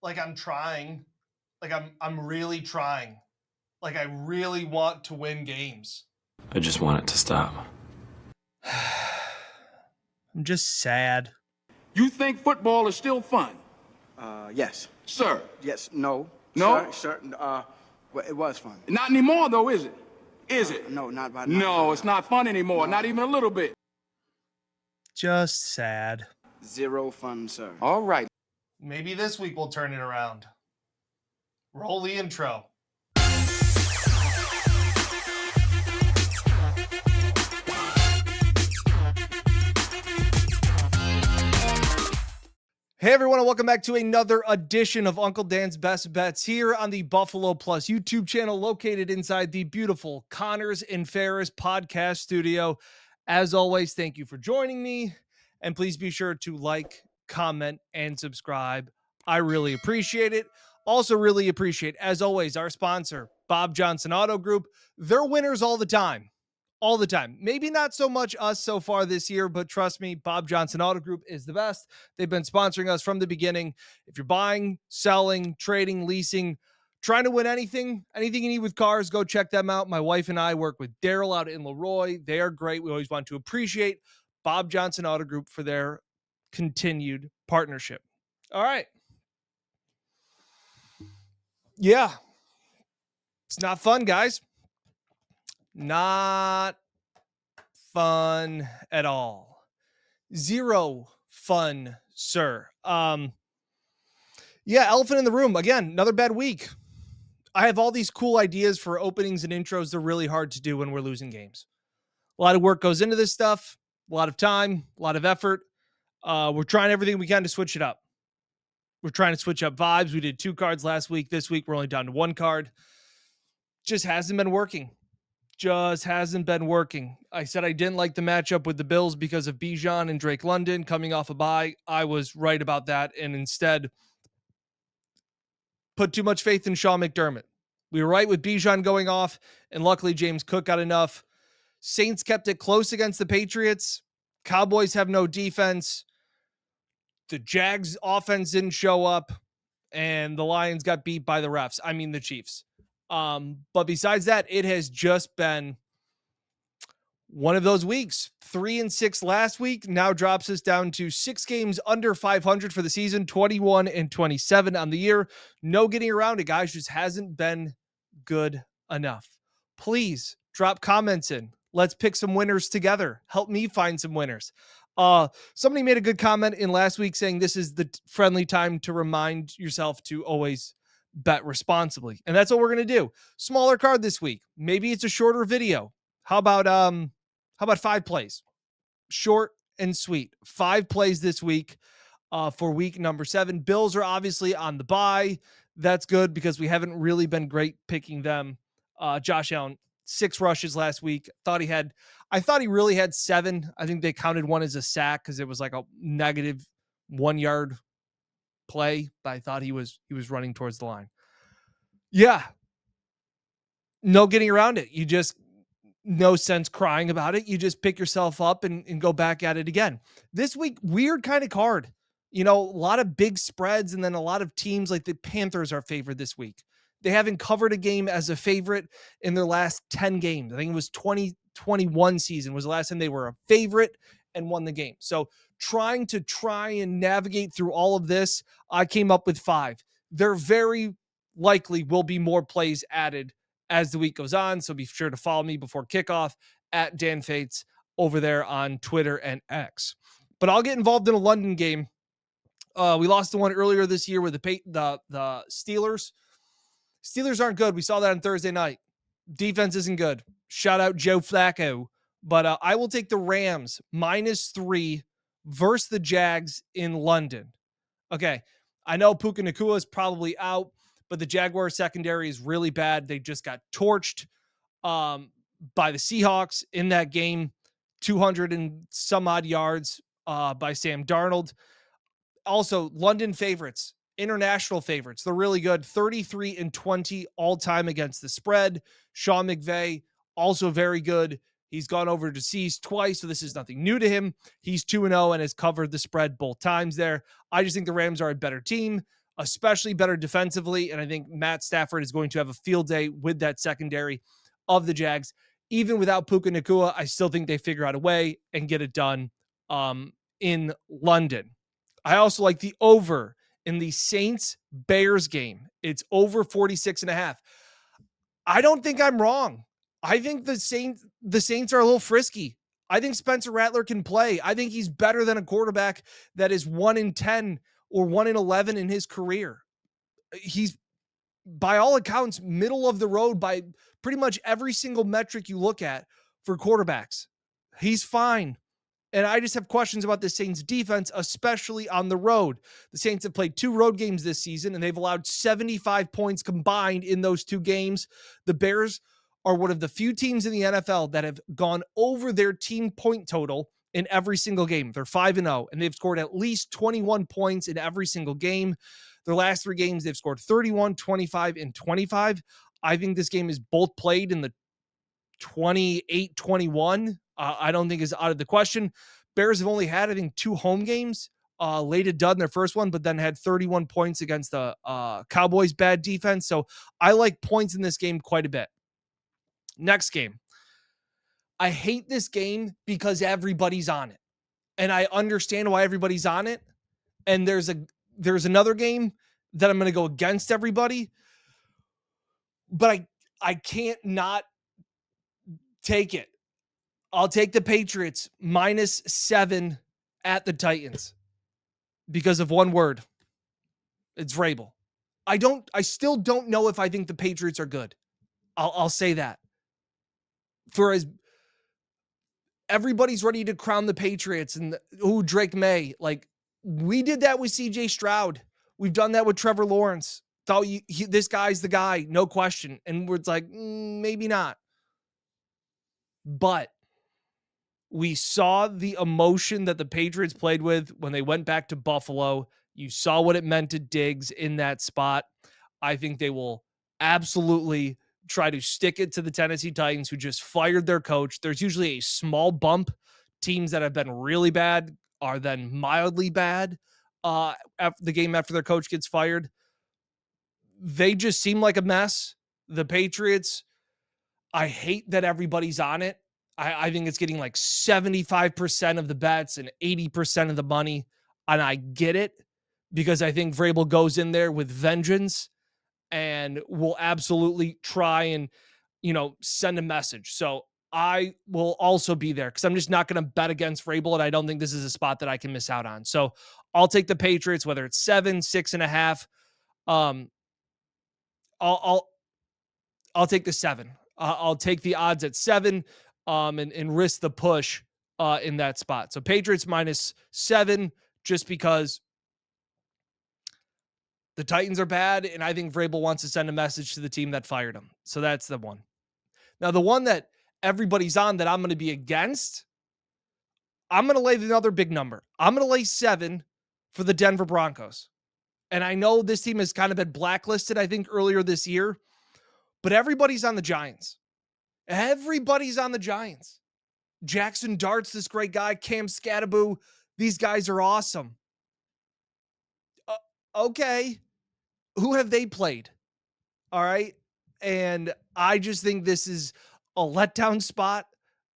like I'm trying. Like I'm really trying. Like I really want to win games. I just want it to stop. I'm just sad. You think football is still fun? Yes. Sir? Yes. No. No? Sir. Well, it was fun. Not anymore, though, is it? Is it? No, not by No, it's not fun anymore, not even a little bit. Just sad. Zero fun, sir. All right. Maybe this week we'll turn it around. Roll the intro. Hey everyone, and welcome back to another edition of Uncle Dan's Best Bets here on the Buffalo Plus YouTube channel located inside the beautiful Connors and Ferris podcast studio. As always, thank you for joining me, and please be sure to like, comment, and subscribe. I really appreciate it. Also really appreciate, as always, our sponsor, Bob Johnson Auto Group. They're winners all the time. All the time. Maybe not so much us so far this year, but trust me, Bob Johnson Auto Group is the best. They've been sponsoring us from the beginning. If you're buying, selling, trading, leasing, trying to win anything you need with cars, go check them out. My wife and I work with Daryl out in Leroy. They are great. We always want to appreciate Bob Johnson Auto Group for their continued partnership. All right. Yeah. It's not fun, guys. Not fun at all. Zero fun, sir. Yeah, elephant in the room. Again, another bad week. I have all these cool ideas for openings and intros. They're really hard to do when we're losing games. A lot of work goes into this stuff, a lot of time, a lot of effort. We're trying everything we can to switch it up. We're trying to switch up vibes. We did 2 cards last week. This week, we're only down to 1 card. Just hasn't been working. I said I didn't like the matchup with the Bills because of Bijan and Drake London coming off a bye. I was right about that, and instead put too much faith in Sean McDermott. We were right with Bijan going off, and luckily James Cook got enough. Saints kept it close against the Patriots. Cowboys have no defense. The Jags offense didn't show up, and the Lions got beat by the refs. I mean the Chiefs. But besides that, it has just been one of those weeks. 3-6 last week now drops us down to 6 games under 500 for the season, 21-27 on the year. No getting around it, guys. Just hasn't been good enough. Please drop comments in. Let's pick some winners together. Help me find some winners. Somebody made a good comment in last week saying this is the friendly time to remind yourself to always bet responsibly. And that's what we're going to do. Smaller card this week. Maybe it's a shorter video. How about 5 plays? Short and sweet. 5 plays this week for week number 7. Bills are obviously on the bye. That's good because we haven't really been great picking them. Josh Allen, 6 rushes last week. I thought he really had 7. I think they counted one as a sack because it was like a negative 1 yard play, but I thought he was running towards the line. Yeah. No getting around it. You just no sense crying about it. You just pick yourself up and go back at it again. This week, weird kind of card. You know, a lot of big spreads and then a lot of teams like the Panthers are favored this week. They haven't covered a game as a favorite in their last 10 games. I think it was 2021 season was the last time they were a favorite and won the game. So try and navigate through all of this, I came up with 5. There very likely will be more plays added as the week goes on. So be sure to follow me before kickoff at Dan Fates over there on Twitter and X. But I'll get involved in a London game. We lost the one earlier this year with the Steelers. Steelers aren't good. We saw that on Thursday night. Defense isn't good. Shout out Joe Flacco. But I will take the Rams -3 versus the Jags in London. Okay, I know Puka Nacua is probably out, but the Jaguar secondary is really bad. They just got torched by the Seahawks in that game. 200 and some odd yards by Sam Darnold. Also, London favorites, international favorites. They're really good. 33-20 all time against the spread. Sean McVay, also very good. He's gone over to Seas twice, so this is nothing new to him. He's 2-0 and has covered the spread both times there. I just think the Rams are a better team. especially better defensively. And I think Matt Stafford is going to have a field day with that secondary of the Jags. Even without Puka Nacua, I still think they figure out a way and get it done in London. I also like the over in the Saints-Bears game. It's over 46.5. I don't think I'm wrong. I think the Saints are a little frisky. I think Spencer Rattler can play. I think he's better than a quarterback that is 1-10 or 1-11 in his career. He's, by all accounts, middle of the road by pretty much every single metric you look at for quarterbacks. He's fine. And I just have questions about the Saints defense, especially on the road. The Saints have played 2 road games this season, and they've allowed 75 points combined in those 2 games. The Bears are one of the few teams in the NFL that have gone over their team point total in every single game. They're 5-0, and they've scored at least 21 points in every single game. Their last 3 games, they've scored 31, 25, and 25. I think this game is both played in the 28-21. I don't think is out of the question. Bears have only had, I think, 2 home games. Laid a dud in their first one, but then had 31 points against the Cowboys' bad defense. So I like points in this game quite a bit. Next game. I hate this game because everybody's on it. And I understand why everybody's on it. And there's another game that I'm going to go against everybody. But I can't not take it. I'll take the Patriots -7 at the Titans because of one word. It's Vrabel. I still don't know if I think the Patriots are good. I'll say that. For as everybody's ready to crown the Patriots and Drake May, like we did that with CJ Stroud. We've done that with Trevor Lawrence. Thought this guy's the guy, no question. And it's like, maybe not. But we saw the emotion that the Patriots played with when they went back to Buffalo. You saw what it meant to Diggs in that spot. I think they will absolutely try to stick it to the Tennessee Titans, who just fired their coach. There's usually a small bump. Teams that have been really bad are then mildly bad after the game after their coach gets fired. They just seem like a mess. The Patriots, I hate that everybody's on it. I think it's getting like 75% of the bets and 80% of the money. And I get it because I think Vrabel goes in there with vengeance and will absolutely try and, send a message. So I will also be there because I'm just not going to bet against Vrabel. And I don't think this is a spot that I can miss out on. So I'll take the Patriots, whether it's 7, 6.5. I'll take the 7. I'll take the odds at 7. And risk the push in that spot. So Patriots -7 just because the Titans are bad, and I think Vrabel wants to send a message to the team that fired him. So that's the one. Now, the one that everybody's on that I'm going to be against, I'm going to lay another big number. I'm going to lay 7 for the Denver Broncos. And I know this team has kind of been blacklisted, I think, earlier this year, but everybody's on the Giants. Everybody's on the Giants. Jackson Dart's this great guy. Cam Scattaboo. These guys are awesome. Okay. Who have they played? All right. And I just think this is a letdown spot.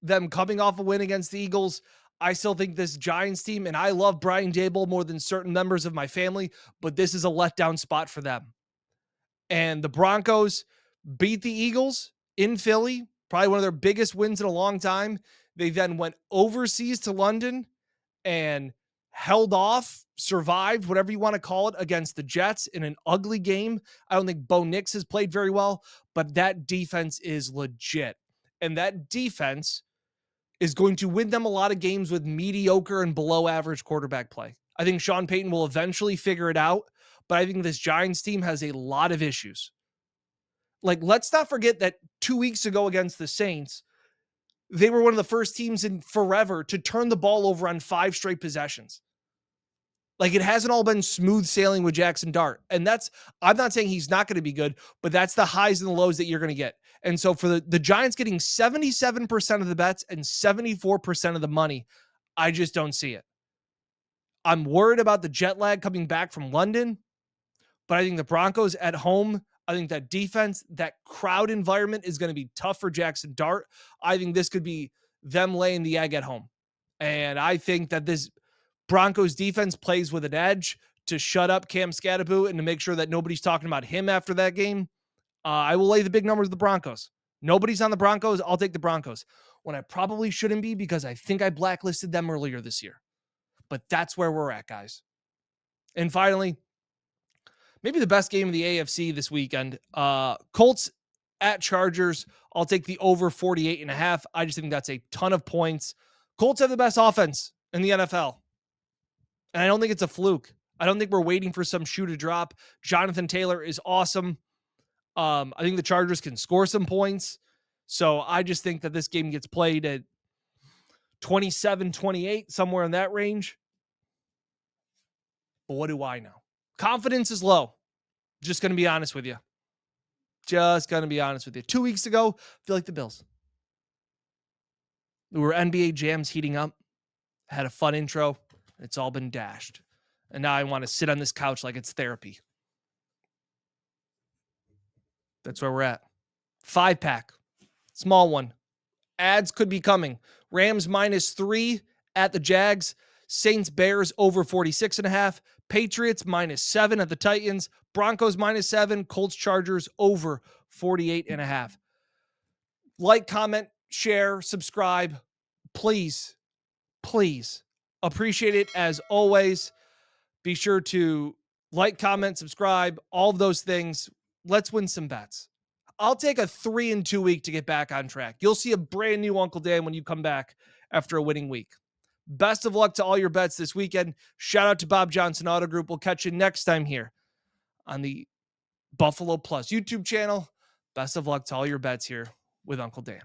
Them coming off a win against the Eagles. I still think this Giants team, and I love Brian Daboll more than certain members of my family, but this is a letdown spot for them. And the Broncos beat the Eagles in Philly. Probably one of their biggest wins in a long time. They then went overseas to London and held off, survived, whatever you want to call it, against the Jets in an ugly game. I don't think Bo Nix has played very well, but that defense is legit. And that defense is going to win them a lot of games with mediocre and below average quarterback play. I think Sean Payton will eventually figure it out, but I think this Giants team has a lot of issues. Like, let's not forget that 2 weeks ago against the Saints, they were one of the first teams in forever to turn the ball over on 5 straight possessions. Like, it hasn't all been smooth sailing with Jackson Dart. And I'm not saying he's not going to be good, but that's the highs and the lows that you're going to get. And so for the Giants getting 77% of the bets and 74% of the money, I just don't see it. I'm worried about the jet lag coming back from London. But I think the Broncos at home, I think that defense, that crowd environment is going to be tough for Jackson Dart. I think this could be them laying the egg at home. And I think that this Broncos defense plays with an edge to shut up Cam Scatterboot and to make sure that nobody's talking about him after that game. I will lay the big numbers of the Broncos. Nobody's on the Broncos. I'll take the Broncos. When I probably shouldn't be because I think I blacklisted them earlier this year. But that's where we're at, guys. And finally, maybe the best game of the AFC this weekend. Colts at Chargers. I'll take the over 48.5. I just think that's a ton of points. Colts have the best offense in the NFL. And I don't think it's a fluke. I don't think we're waiting for some shoe to drop. Jonathan Taylor is awesome. I think the Chargers can score some points. So I just think that this game gets played at 27-28, somewhere in that range. But what do I know? Confidence is low. Just going to be honest with you. 2 weeks ago, I feel like the Bills. There were NBA jams heating up. Had a fun intro. It's all been dashed. And now I want to sit on this couch like it's therapy. That's where we're at. 5-pack. Small one. Ads could be coming. Rams -3 at the Jags. Saints Bears over 46.5. Patriots -7 at the Titans. Broncos -7. Colts Chargers over 48.5. Like, comment, share, subscribe. Please. Appreciate it as always. Be sure to like, comment, subscribe, all of those things. Let's win some bets. I'll take a 3-2 week to get back on track. You'll see a brand new Uncle Dan when you come back after a winning week. Best of luck to all your bets this weekend. Shout out to Bob Johnson Auto Group. We'll catch you next time here on the Buffalo Plus YouTube channel. Best of luck to all your bets here with Uncle Dan.